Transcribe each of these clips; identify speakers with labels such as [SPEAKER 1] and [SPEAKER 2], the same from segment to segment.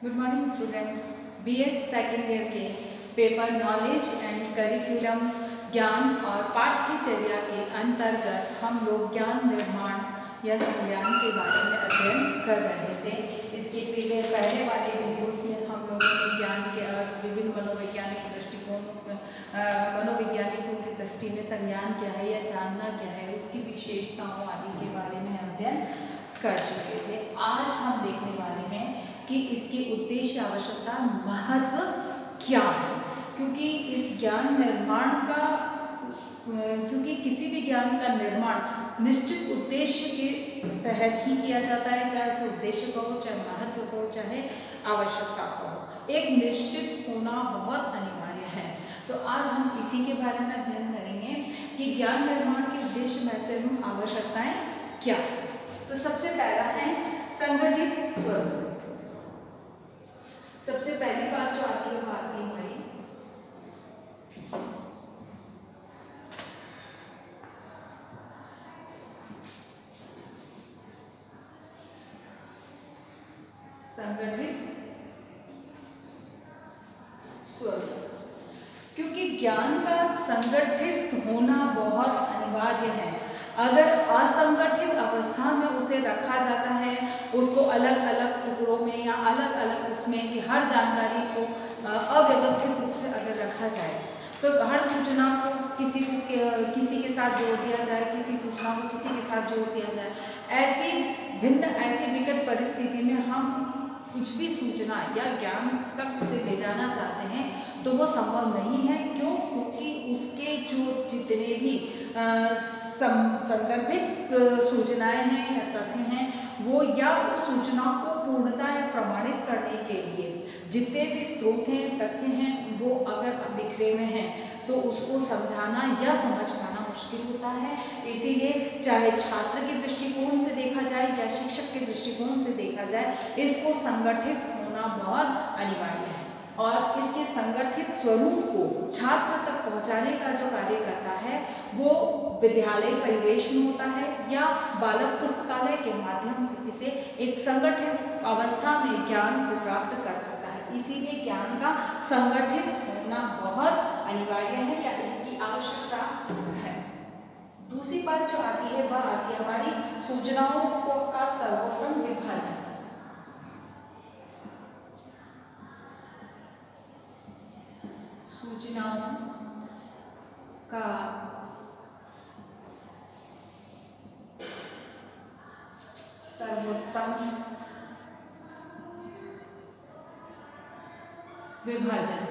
[SPEAKER 1] Good morning students. B Ed second year के paper knowledge and curriculum ज्ञान और पाठ्यचर्या के अंतर्गत हम लोग ज्ञान निर्माण या ज्ञान के बारे में अध्ययन कर रहे थे। इसके पहले वाले वीडियोस में हम लोगों ने ज्ञान के विभिन्न मनोवैज्ञानिक दृष्टिकोण मनोवैज्ञानिकों की दृष्टि में संज्ञान क्या है या जानना क्या है, उसकी विशेषताओं आदि के बारे में अध्ययन कर चुके थे। आज हम देखने वाले हैं कि इसके उद्देश्य, आवश्यकता, महत्व क्या है, क्योंकि इस ज्ञान निर्माण का क्योंकि किसी भी ज्ञान का निर्माण निश्चित उद्देश्य के तहत ही किया जाता है, चाहे उसे उद्देश्य को, चाहे महत्व को, चाहे आवश्यकता को। एक निश्चित होना बहुत अनिवार्य है। तो आज हम इसी के बारे में अध्ययन करेंगे कि ज्ञान निर्माण के उद्देश्य, महत्व एवं आवश्यकताएं क्या है। तो सबसे पहला है संगठित स्वरूप। सबसे पहली बात जो आती है वो आती है हमारी संगठित स्वरूप, क्योंकि ज्ञान का संगठित होना बहुत अनिवार्य है। अगर असंगठित अवस्था में उसे रखा जाता है, उसको अलग अलग टुकड़ों में या अलग अलग उसमें कि हर जानकारी को अव्यवस्थित रूप से अगर रखा जाए, तो हर सूचना को किसी के साथ जोड़ दिया जाए, किसी सूचना को किसी के साथ जोड़ दिया जाए, ऐसी विकट परिस्थिति में हम कुछ भी सूचना या ज्ञान तक उसे ले जाना चाहते हैं तो वो संभव नहीं है। क्यों? क्योंकि उसके जो जितने भी संदर्भित सूचनाएं हैं या तथ्य हैं, वो या उस सूचना को पूर्णता या प्रमाणित करने के लिए जितने भी स्रोत हैं, तथ्य हैं, वो अगर बिखरे में हैं तो उसको समझाना या समझ पाना मुश्किल होता है। इसीलिए चाहे छात्र के दृष्टिकोण से देखा जाए या शिक्षक के दृष्टिकोण से देखा जाए, इसको संगठित होना बहुत अनिवार्य है। और इसके संगठित स्वरूप को छात्र तक पहुंचाने का जो कार्य करता है वो विद्यालय परिवेश में होता है या बालक पुस्तकालय के माध्यम से इसे एक संगठित अवस्था में ज्ञान को प्राप्त कर सकता है। इसीलिए ज्ञान का संगठित होना बहुत अनिवार्य है या इसकी आवश्यकता है। दूसरी बात जो आती है वह आती है हमारी सूचनाओं का सर्वोत्तम विभाजन। सूचनाओं का सर्वोत्तम विभाजन।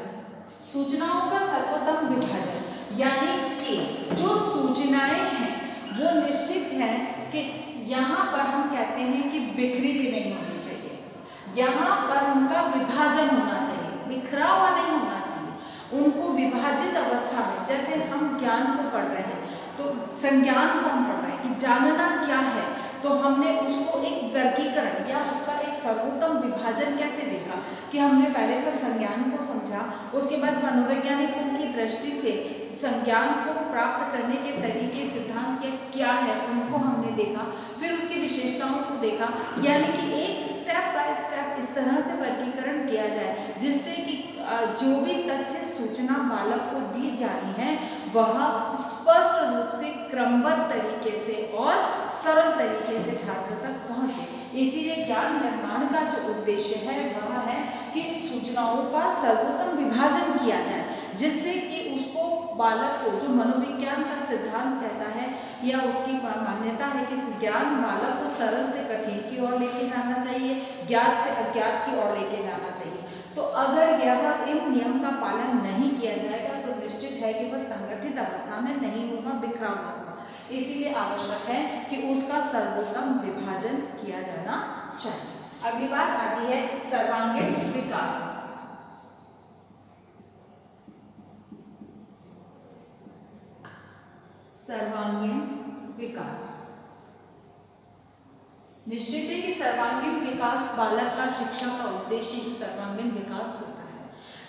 [SPEAKER 1] सूचनाओं का सर्वोत्तम विभाजन यानी कि जो सूचनाएं हैं वो निश्चित है कि यहाँ पर हम कहते हैं कि बिखरी भी नहीं होनी चाहिए, यहाँ पर उनका विभाजन होना चाहिए, बिखरा हुआ नहीं होना चाहिए। उनको विभाजित अवस्था में, जैसे हम ज्ञान को पढ़ रहे हैं तो संज्ञान को हम पढ़ रहे हैं कि जानना क्या है, तो हमने उसको एक वर्गीकरण या उसका एक सर्वोत्तम विभाजन कैसे देखा कि हमने पहले तो संज्ञान को समझा, उसके बाद मनोवैज्ञानिकों की दृष्टि से संज्ञान को प्राप्त करने के तरीके, सिद्धांत क्या है उनको हमने देखा, फिर उसकी विशेषताओं को देखा। यानी कि एक स्टेप बाय स्टेप इस तरह से वर्गीकरण किया जाए जिससे कि जो भी तथ्य सूचना बालक को दी जानी है वह स्पष्ट रूप से क्रमबद्ध तरीके से और सरल तरीके से छात्र तक पहुंचे। इसीलिए ज्ञान निर्माण का जो उद्देश्य है वह है कि सूचनाओं का सर्वोत्तम विभाजन किया जाए, जिससे कि उसको बालक को, जो मनोविज्ञान का सिद्धांत कहता है या उसकी मान्यता है कि ज्ञान बालक को सरल से कठिन की ओर लेके जाना चाहिए, ज्ञात से अज्ञात की ओर लेके जाना चाहिए। तो अगर यह इन नियम का पालन नहीं किया जाएगा तो निश्चित है कि वह संगठित अवस्था में नहीं होगा, बिखरा हुआ होगा। इसीलिए आवश्यक है कि उसका सर्वोत्तम विभाजन किया जाना चाहिए। अगली बात आती है सर्वांगीण विकास। सर्वांगीण विकास निश्चित है कि सर्वांगीण विकास बालक का शिक्षा का उद्देश्य ही सर्वांगीण विकास होता है।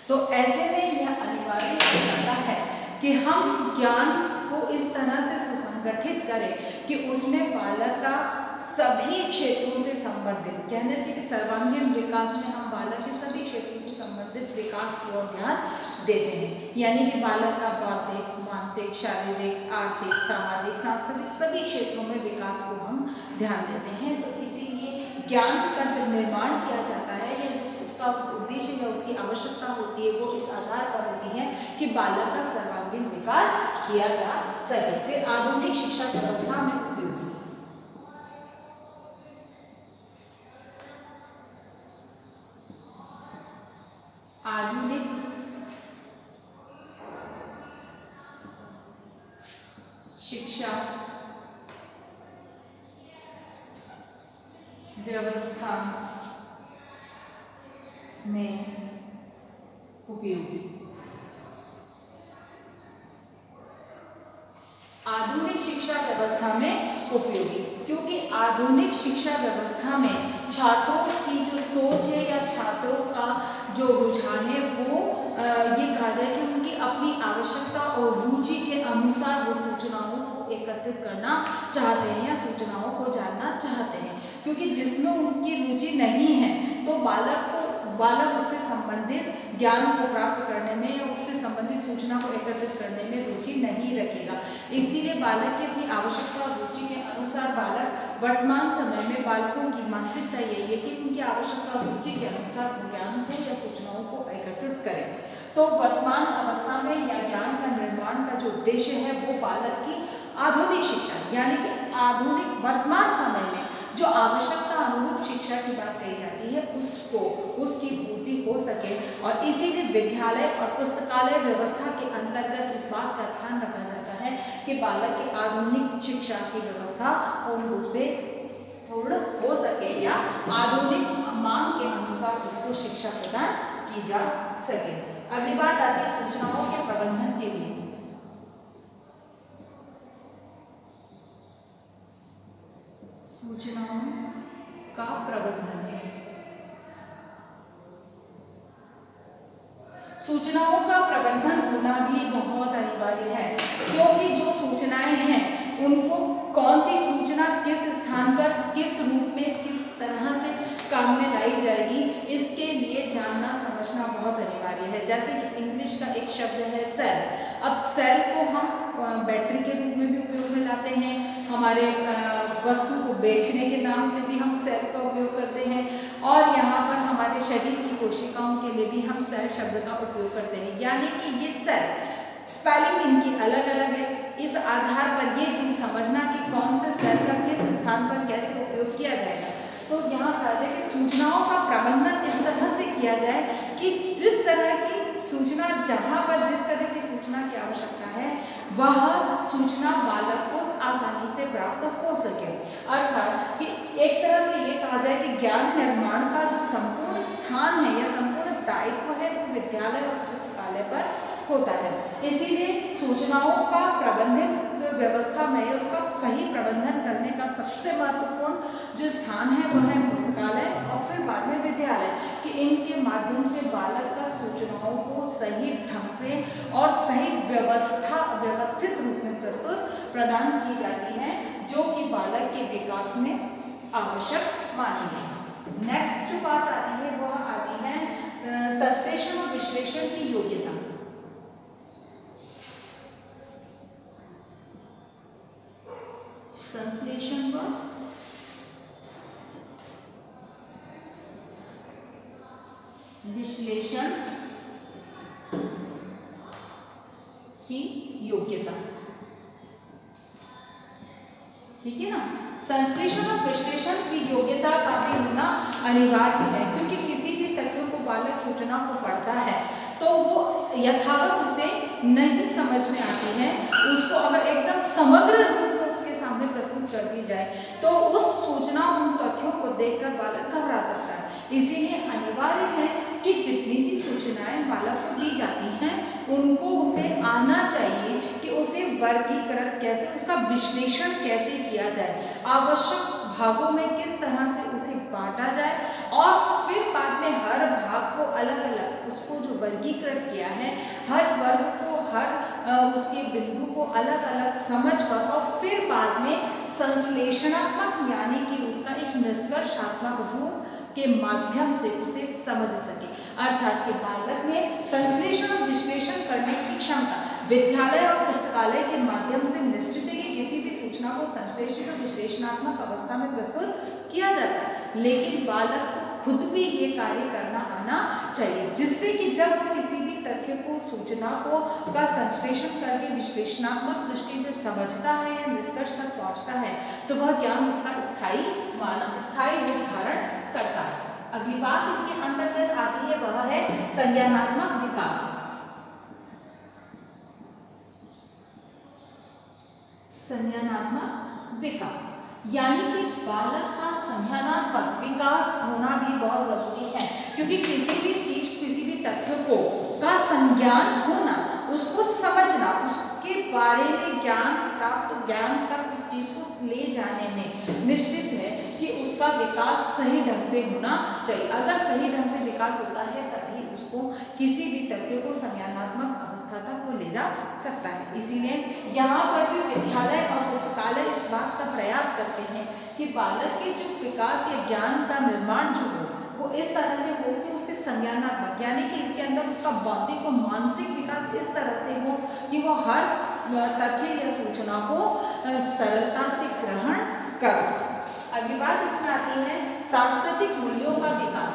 [SPEAKER 1] तो ऐसे में यह अनिवार्य हो जाता है कि हम ज्ञान को इस तरह से सुसंगठित करें कि उसमें बालक का सभी क्षेत्रों से संबंधित, कहना चाहिए कि सर्वांगीण विकास में हम बालक के संबंधित विकास की ओर ध्यान देते हैं। यानी कि बालक का बौद्धिक, मानसिक, शारीरिक, आर्थिक, सामाजिक, सांस्कृतिक सभी क्षेत्रों में विकास को हम ध्यान देते हैं। तो इसीलिए ज्ञान का जब निर्माण किया जाता है या उसका उद्देश्य या उसकी आवश्यकता होती है वो इस आधार पर होती है कि बालक का सर्वांगीण विकास किया जा सके। फिर आधुनिक शिक्षा व्यवस्था में उपयोगी। आधुनिक शिक्षा व्यवस्था में उपयोगी। आधुनिक शिक्षा व्यवस्था में उपयोगी क्योंकि आधुनिक शिक्षा व्यवस्था में छात्रों की जो सोच है या छात्रों का जो रुझान है वो ये कहा जाए कि उनकी अपनी आवश्यकता और रुचि के अनुसार वो सूचनाओं को एकत्रित करना चाहते हैं या सूचनाओं को जानना चाहते हैं। क्योंकि जिसमें उनकी रुचि नहीं है तो बालक उससे संबंधित ज्ञान को प्राप्त करने में या उससे संबंधित सूचना को एकत्रित करने में रुचि नहीं रखेगा। इसीलिए बालक की अपनी आवश्यकता और रुचि के अनुसार बालक वर्तमान समय में बालकों की मानसिकता यही है कि उनकी आवश्यकता और रुचि के अनुसार ज्ञान को या सूचनाओं को एकत्रित करें। तो वर्तमान अवस्था में या ज्ञान का निर्माण का जो उद्देश्य है वो बालक की आधुनिक शिक्षा यानी कि आधुनिक वर्तमान समय में जो आवश्यकता अनुरूप शिक्षा की बात कही जाती है उसकी पूर्ति हो सके। और इसीलिए विद्यालय और पुस्तकालय व्यवस्था के अंतर्गत इस बात का ध्यान रखा जाता है कि बालक की आधुनिक शिक्षा की व्यवस्था पूर्ण रूप से पूर्ण हो सके या आधुनिक मांग के अनुसार उसको शिक्षा प्रदान की जा सके। अगली बात आती है सूचनाओं के प्रबंधन के लिए। सूचनाओं का प्रबंधन। सूचनाओं का प्रबंधन होना भी बहुत अनिवार्य है क्योंकि जो सूचनाएं हैं उनको कौन सी सूचना किस स्थान पर किस रूप में किस तरह से काम में लाई जाएगी इसके लिए जानना समझना बहुत अनिवार्य है। जैसे कि इंग्लिश का एक शब्द है सेल। अब सेल को हम बैटरी के रूप में भी उपयोग में लाते हैं, हमारे वस्तु को बेचने के नाम से भी हम सेल का उपयोग करते हैं और यहाँ पर हमारे शरीर की कोशिकाओं के लिए भी हम सेल शब्द का उपयोग करते हैं। यानी कि ये सेल स्पेलिंग इनकी अलग अलग है। इस आधार पर ये चीज़ समझना कि कौन से सेल का किस स्थान पर कैसे उपयोग किया जाएगा। तो यहाँ कहा जाए कि सूचनाओं का प्रबंधन इस तरह से किया जाए कि जिस तरह की सूचना जहाँ पर जिस तरह की सूचना की आवश्यकता है वह सूचना बालक को आसानी से प्राप्त हो सके। अर्थात कि एक तरह से ये कहा जाए कि ज्ञान निर्माण का जो संपूर्ण स्थान है या संपूर्ण दायित्व है वो विद्यालय और पुस्तकालय पर होता है। इसीलिए सूचनाओं का प्रबंधन जो व्यवस्था में उसका सही प्रबंधन करने का सबसे महत्वपूर्ण जो स्थान है वह है पुस्तकालय और फिर बाद में विद्यालय कि इनके माध्यम से बालक तक सूचनाओं को सही ढंग से और सही व्यवस्थित रूप में प्रदान की जाती है जो कि बालक के विकास में आवश्यक मानी गई। नेक्स्ट जो बात आती है वह आती है संश्लेषण और विश्लेषण की योग्यता। संश्लेषण व विश्लेषण की योग्यता, ठीक है ना। संश्लेषण और विश्लेषण की योग्यता का भी होना अनिवार्य है क्योंकि किसी भी तथ्यों को बालक सूचना को पढ़ता है तो वो यथावत उसे नहीं समझ में आती है। उसको अगर एकदम समग्र रूप में उसके सामने प्रस्तुत कर दी जाए तो उस सूचना उन तथ्यों को देखकर बालक घबरा सकता है। इसीलिए अनिवार्य है कि जितनी भी सूचनाएं बालक को दी जाती हैं उनको उसे आना चाहिए कि उसे वर्गीकृत कैसे, उसका विश्लेषण कैसे किया जाए, आवश्यक भागों में किस तरह से उसे बांटा जाए और फिर बाद में हर भाग को अलग अलग उसको जो वर्गीकृत किया है हर वर्ग को हर उसके बिंदु को अलग अलग समझकर और फिर बाद में संश्लेषणात्मक यानी कि उसका एक निष्कर्षात्मक रूप के माध्यम से उसे समझ सके। अर्थात कि बालक में संश्लेषण और विश्लेषण करने की क्षमता। विद्यालय और पुस्तकालय के माध्यम से निश्चित है कि किसी भी सूचना को संश्लेषित और विश्लेषणात्मक अवस्था में प्रस्तुत किया जाता है, लेकिन बालक को खुद भी ये कार्य करना आना चाहिए, जिससे कि जब वो किसी भी तथ्य को, सूचना को का संश्लेषण करके विश्लेषणात्मक दृष्टि से समझता है या निष्कर्ष तक पहुंचता है तो वह ज्ञान उसका स्थायी रूप धारण करता है। अगली बात इसके अंतर्गत आती है वह है संज्ञानात्मक विकास। संज्ञानात्मक विकास यानी कि बालक का संज्ञानात्मक विकास होना भी बहुत जरूरी है, क्योंकि किसी भी चीज, किसी भी तथ्य को का संज्ञान होना, उसको समझना, उसके बारे में ज्ञान प्राप्त, ज्ञान तक उस चीज को ले जाने में निश्चित है कि उसका विकास सही ढंग से होना चाहिए। अगर सही ढंग से विकास होता है तभी उसको किसी भी तथ्य को संज्ञानात्मक अवस्था तक वो ले जा सकता है। इसीलिए यहाँ पर भी विद्यालय और पुस्तकालय इस बात का प्रयास करते हैं कि बालक के जो विकास या ज्ञान का निर्माण जो हो वो इस तरह से हो कि उसके संज्ञानात्मक यानी कि इसके अंदर उसका बौद्धिक और मानसिक विकास इस तरह से हो कि वो हर तथ्य या सूचना को सरलता से ग्रहण करे। अगली बात इसमें आती है सांस्कृतिक मूल्यों का विकास।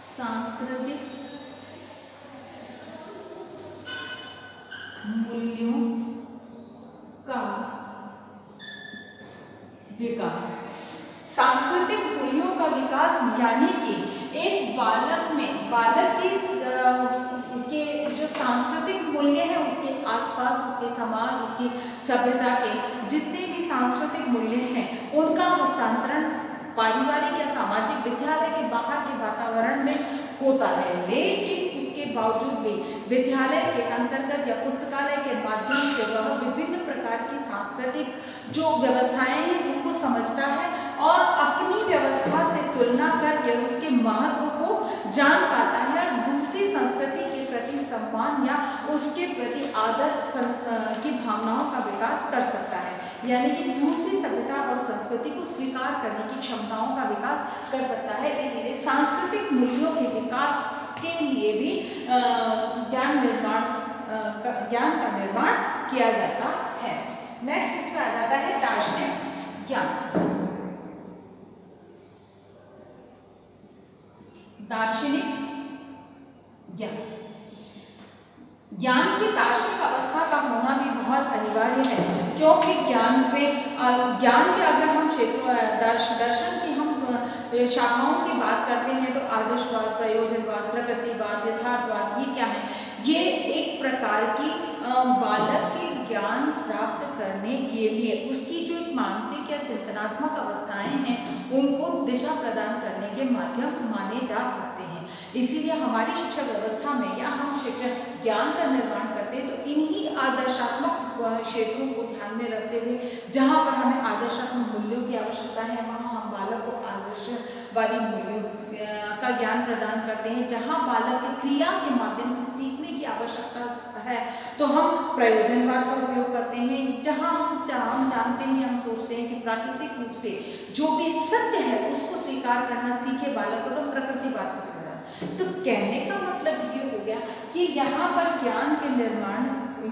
[SPEAKER 1] सांस्कृतिक मूल्यों का विकास। सांस्कृतिक मूल्यों का विकास यानी कि एक बालक में, बालक के जो सांस्कृतिक मूल्य है, उसके आसपास, उसके समाज, उसकी सभ्यता के जितने भी सांस्कृतिक मूल्य हैं उनका हस्तांतरण पारिवारिक या सामाजिक विद्यालय के बाहर के वातावरण में होता है, लेकिन उसके बावजूद भी विद्यालय के अंतर्गत या पुस्तकालय के माध्यम से वह विभिन्न प्रकार की सांस्कृतिक जो व्यवस्थाएं हैं उनको समझता है और अपनी व्यवस्था से तुलना करके उसके महत्व को जान पाता है और दूसरी संस्कृति के प्रति सम्मान या उसके प्रति आदर की भावनाओं का विकास कर सकता है, यानी कि दूसरी सभ्यता और संस्कृति को स्वीकार करने की क्षमताओं का विकास कर सकता है। इसीलिए सांस्कृतिक मूल्यों के विकास के लिए भी ज्ञान का निर्माण किया जाता है। नेक्स्ट इसमें आ जाता है दार्शनिक ज्ञान। दार्शनिक ज्ञान, ज्ञान की दार्शनिक अवस्था का होना भी बहुत अनिवार्य है, क्योंकि ज्ञान के अगर हम दर्शन की हम शाखाओं की बात करते हैं तो आदर्शवाद, प्रयोजनवाद, प्रकृतिवाद, यथार्थवाद, ये क्या है? ये एक प्रकार की बालक के ज्ञान प्राप्त करने के लिए उसकी जो एक मानसिक या चिंतनात्मक अवस्थाएं हैं उनको दिशा प्रदान करने के माध्यम माने जा सकते हैं। इसीलिए हमारी शिक्षा व्यवस्था में या हम शिक्षा ज्ञान का निर्माण करते हैं तो इन्हीं आदर्शात्मक क्षेत्रों को ध्यान में रखते हुए जहाँ पर हमें आदर्शात्मक मूल्यों की आवश्यकता है वहाँ हम बालक को आदर्शवादी मूल्यों का ज्ञान प्रदान करते हैं। जहाँ बालक के क्रिया के माध्यम से सीखने की आवश्यकता है तो हम प्रयोजनवाद का उपयोग करते हैं। जहाँ हम जानते हैं, हम सोचते हैं कि प्राकृतिक रूप से जो भी सत्य है उसको स्वीकार करना सीखे बालक को, तो प्रकृतिवाद को। तो कहने का मतलब ये हो गया कि यहाँ पर ज्ञान के निर्माण,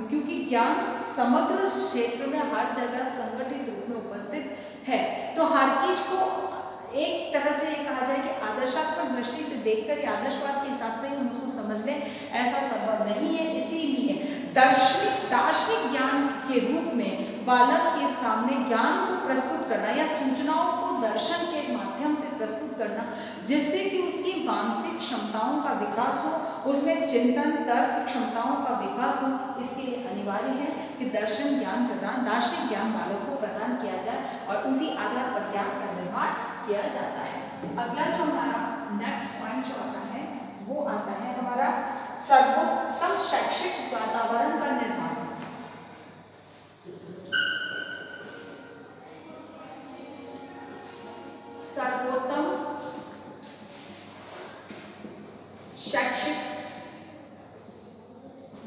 [SPEAKER 1] क्योंकि ज्ञान समग्र क्षेत्र में हर जगह संगठित रूप में उपस्थित है तो हर चीज को एक तरह से ये कहा जाए कि आदर्शात्मक दृष्टि से देखकर या आदर्शवाद के हिसाब से हम उसको समझ लें, ऐसा संभव नहीं है। इसीलिए दार्शनिक ज्ञान के रूप में बालक के सामने ज्ञान को प्रस्तुत करना या सूचनाओं को दर्शन के माध्यम से प्रस्तुत करना, जिससे कि उसकी मानसिक क्षमताओं का विकास हो, उसमें चिंतन तर्क क्षमताओं का विकास हो, इसके लिए अनिवार्य है कि दार्शनिक ज्ञान बालक को प्रदान किया जाए और उसी आधार पर ज्ञान का निर्माण किया जाता है। अगला जो हमारा नेक्स्ट पॉइंट जो आता है वो आता है हमारा सर्वोत्तम शैक्षिक वातावरण का निर्माण। सर्वोत्तम शैक्षिक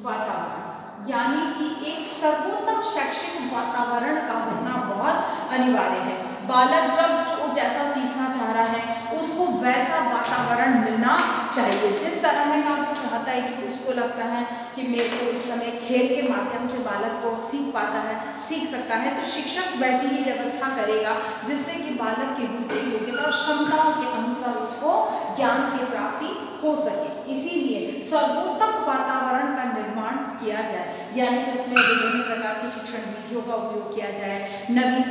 [SPEAKER 1] वातावरण यानी कि एक सर्वोत्तम शैक्षिक वातावरण का होना बहुत अनिवार्य है। बालक जब जो जैसा सीखना चाह रहा है उसको वैसा वातावरण मिलना चाहिए। जिस तरह का वो चाहता है कि उसको लगता है कि मेरे को इस समय खेल के माध्यम से बालक को सीख पाता है, सीख सकता है, तो शिक्षक वैसी ही व्यवस्था करेगा जिससे कि बालक की रुचि, योग्यता और क्षमताओं के अनुसार उसको ज्ञान की प्राप्ति हो सके। इसीलिए सर्वोत्तम वातावरण का निर्माण किया जाए, यानी कि उसमें विभिन्न प्रकार की शिक्षण विधियों का उपयोग किया जाए, नवीन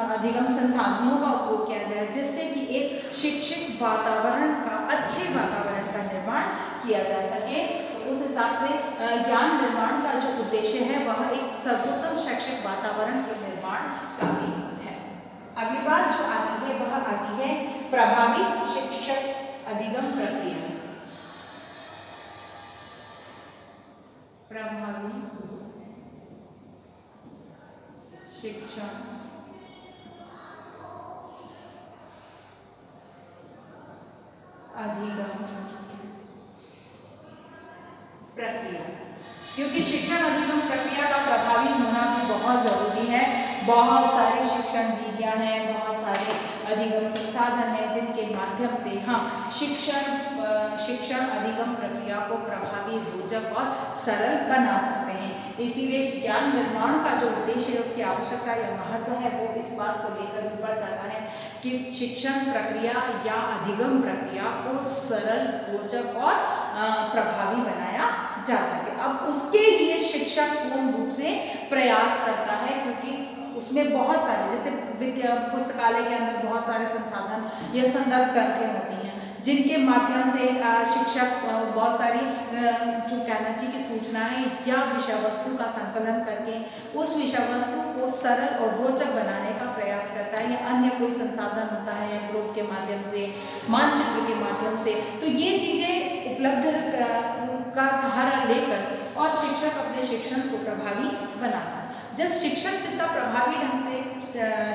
[SPEAKER 1] अधिगम संसाधनों का उपयोग किया जाए, जिससे कि एक शिक्षित वातावरण का, अच्छे वातावरण का निर्माण किया जा सके। तो उस हिसाब से ज्ञान निर्माण का जो उद्देश्य है वह एक सर्वोत्तम शैक्षिक वातावरण के निर्माण का भी है। अगली बात जो आती है वह आती है प्रभावी शिक्षक अधिगम प्रक्रिया। प्रभावी शिक्षण अधिगम प्रक्रिया, क्योंकि शिक्षण अधिगम प्रक्रिया का प्रभावी होना भी बहुत जरूरी है। बहुत सारे शिक्षण विधियां हैं, बहुत सारे अधिगम संसाधन हैं जिनके माध्यम से हम शिक्षण अधिगम प्रक्रिया को प्रभावी, रोचक और सरल बना सकते हैं। इसीलिए ज्ञान निर्माण का जो उद्देश्य है, उसकी आवश्यकता या महत्व है, वो इस बात को लेकर बढ़ जाता है कि शिक्षण प्रक्रिया या अधिगम प्रक्रिया को सरल, रोचक और प्रभावी बनाया जा सके। अब उसके लिए शिक्षक पूर्ण रूप से प्रयास करता है, क्योंकि उसमें बहुत सारे, जैसे पुस्तकालय के अंदर बहुत सारे संसाधन या संदर्भ ग्रंथें होती हैं जिनके माध्यम से शिक्षक बहुत सारी जो कहना चाहिए कि सूचनाएं या विषय वस्तु का संकलन करके उस विषय वस्तु को सरल और रोचक बनाने का प्रयास करता है, या अन्य कोई संसाधन होता है या ग्रुप के माध्यम से, मानचित्र के माध्यम से। तो ये चीज़ें उपलब्ध का सहारा लेकर और शिक्षक अपने शिक्षण को प्रभावी बनाता है। जब शिक्षक जितना प्रभावी ढंग से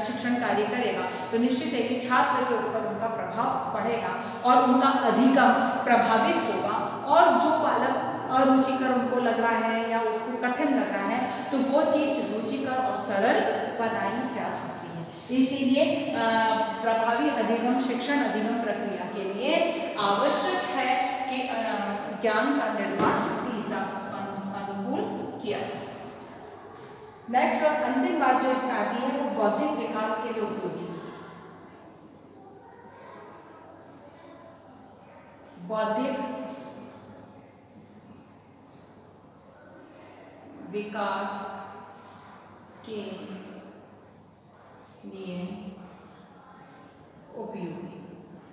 [SPEAKER 1] शिक्षण कार्य करेगा तो निश्चित है कि छात्र के ऊपर उनका प्रभाव पड़ेगा और उनका अधिगम प्रभावित होगा, और जो बालक अरुचिकर उनको लग रहा है या उसको कठिन लग रहा है तो वो चीज़ रुचिकर और सरल बनाई जा सकती है। इसीलिए प्रभावी अधिगम, शिक्षण अधिगम प्रक्रिया के लिए आवश्यक है कि ज्ञान का निर्माण उसी हिसाब से अनुकूल किया जाए। नेक्स्ट और अंतिम बात जो इसमें आती है वो बौद्धिक विकास के लिए उपयोगी। बौद्धिक विकास के लिए उपयोगी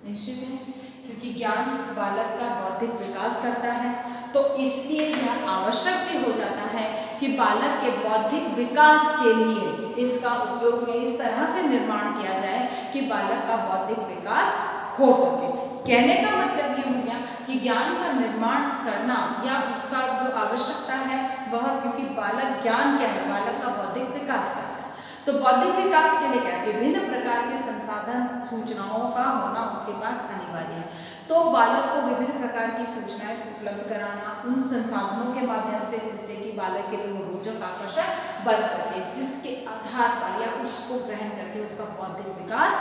[SPEAKER 1] निश्चित है, क्योंकि ज्ञान बालक का बौद्धिक विकास करता है, तो इसलिए यह आवश्यक भी हो जाता है कि बालक के बौद्धिक विकास के लिए इसका उपयोग में इस तरह से निर्माण किया जाए कि बालक का बौद्धिक विकास हो सके। कहने का मतलब ये हो गया कि ज्ञान का निर्माण करना या उसका जो आवश्यकता है वह, क्योंकि बालक, ज्ञान क्या है, बालक का बौद्धिक विकास करता है, तो बौद्धिक विकास के लिए क्या है, विभिन्न प्रकार के संसाधन, सूचनाओं का होना उसके पास अनिवार्य है। तो बालक को विभिन्न प्रकार की सूचनाएं उपलब्ध कराना उन संसाधनों के माध्यम से जिससे कि बालक के लिए वो रोचक, आकर्षक बन सके, जिसके आधार पर या उसको ग्रहण करके उसका बौद्धिक विकास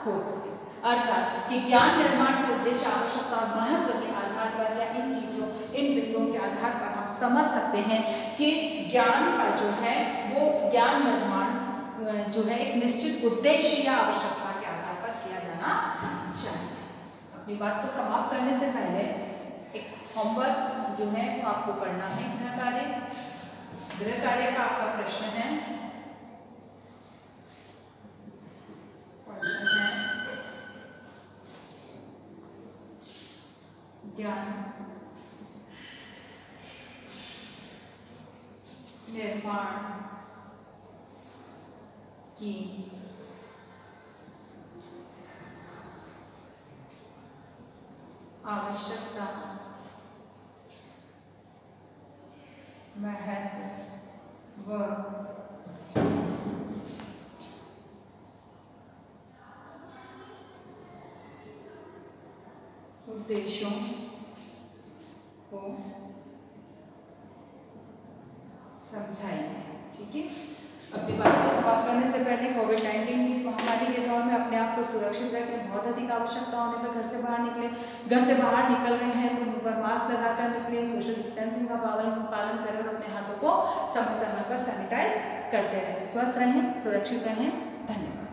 [SPEAKER 1] हो सके। अर्थात कि ज्ञान निर्माण के उद्देश्य, आवश्यकता और महत्व के आधार पर या इन चीजों, इन बिंदुओं के आधार पर हम समझ सकते हैं कि ज्ञान का जो है वो ज्ञान निर्माण जो है एक निश्चित उद्देश्य या आवश्यकता के आधार पर किया जाना चाहिए। अपनी बात को समाप्त करने से पहले एक होमवर्क जो है वो आपको करना है, गृह कार्य। गृह कार्य का आपका प्रश्न है, ज्ञान निर्माण की आवश्यकता, महत्व व उद्देश्यों को समझाएंगे। ठीक है, अपनी बात को समाप्त करने से पहले कोविड-19 महामारी के दौर में अपने आप को सुरक्षित रखें, बहुत अधिक आवश्यकता होने पर घर से बाहर निकलें, घर से बाहर निकल रहे हैं तो मुंह पर मास्क लगाकर निकलें, सोशल डिस्टेंसिंग का पालन करें और अपने हाथों को समय समय पर सैनिटाइज करते रहें। स्वस्थ रहें, सुरक्षित रहें। धन्यवाद।